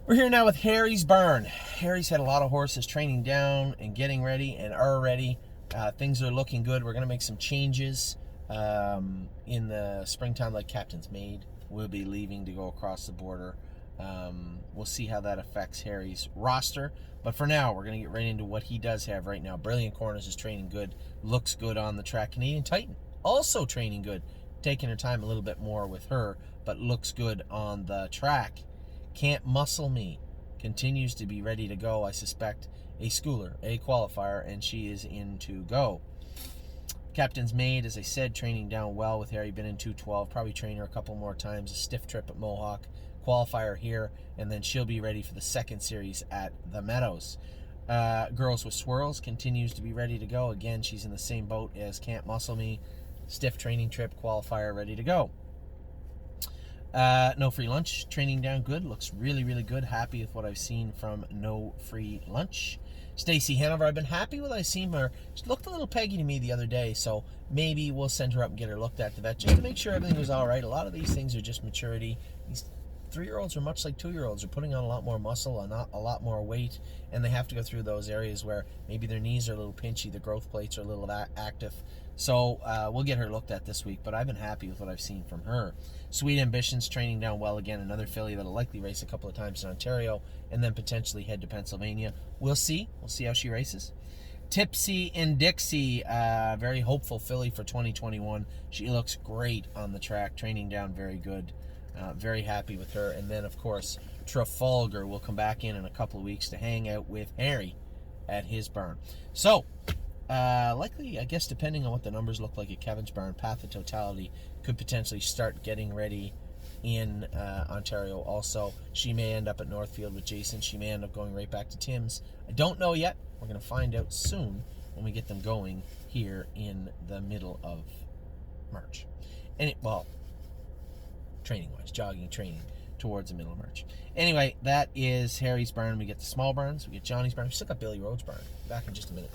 We're here now with Harry's barn. Harry's had a lot of horses training down and getting ready and are ready. Things are looking good. We're going to make some changes in the springtime, like Captain's Maid. We'll be leaving to go across the border. We'll see how that affects Harry's roster. But for now, we're going to get right into what he does have right now. Brilliant Corners is training good, looks good on the track. Canadian Titan also training good, taking her time a little bit more with her, but looks good on the track. Can't Muscle Me continues to be ready to go. I suspect a schooler, a qualifier, and she is in to go. Captain's Maid, as I said, training down well with Harry. Been in 212. Probably train her a couple more times. A stiff trip at Mohawk. Qualifier here, and then she'll be ready for the second series at the Meadows. Girls with Swirls continues to be ready to go. Again, she's in the same boat as Can't Muscle Me. Stiff training trip, qualifier, ready to go. No Free Lunch, training down good. Looks really, really good. Happy with what I've seen from No Free Lunch. Stacy Hanover, I've been happy with what I've seen her. She looked a little peggy to me the other day, so maybe we'll send her up and get her looked at the vet just to make sure everything was all right. A lot of these things are just maturity. These 3-year-olds are much like 2-year-olds. They're putting on a lot more muscle and a lot more weight, and they have to go through those areas where maybe their knees are a little pinchy, the growth plates are a little active. So we'll get her looked at this week, but I've been happy with what I've seen from her. Sweet Ambitions training down well again. Another filly that'll likely race a couple of times in Ontario and then potentially head to Pennsylvania. We'll see. We'll see how she races. Tipsy and Dixie, very hopeful filly for 2021. She looks great on the track, training down very good. Very happy with her. And then, of course, Trafalgar will come back in a couple of weeks to hang out with Harry at his barn. So, likely, I guess, depending on what the numbers look like at Kevin's barn, Path of Totality could potentially start getting ready in Ontario also. She may end up at Northfield with Jason. She may end up going right back to Tim's. I don't know yet. We're going to find out soon when we get them going here in the middle of March. And training-wise, jogging, training towards the middle of March. Anyway, that is Harry's barn. We get the small barns. We get Johnny's barn. We still got Billy Rhodes' barn. Back in just a minute.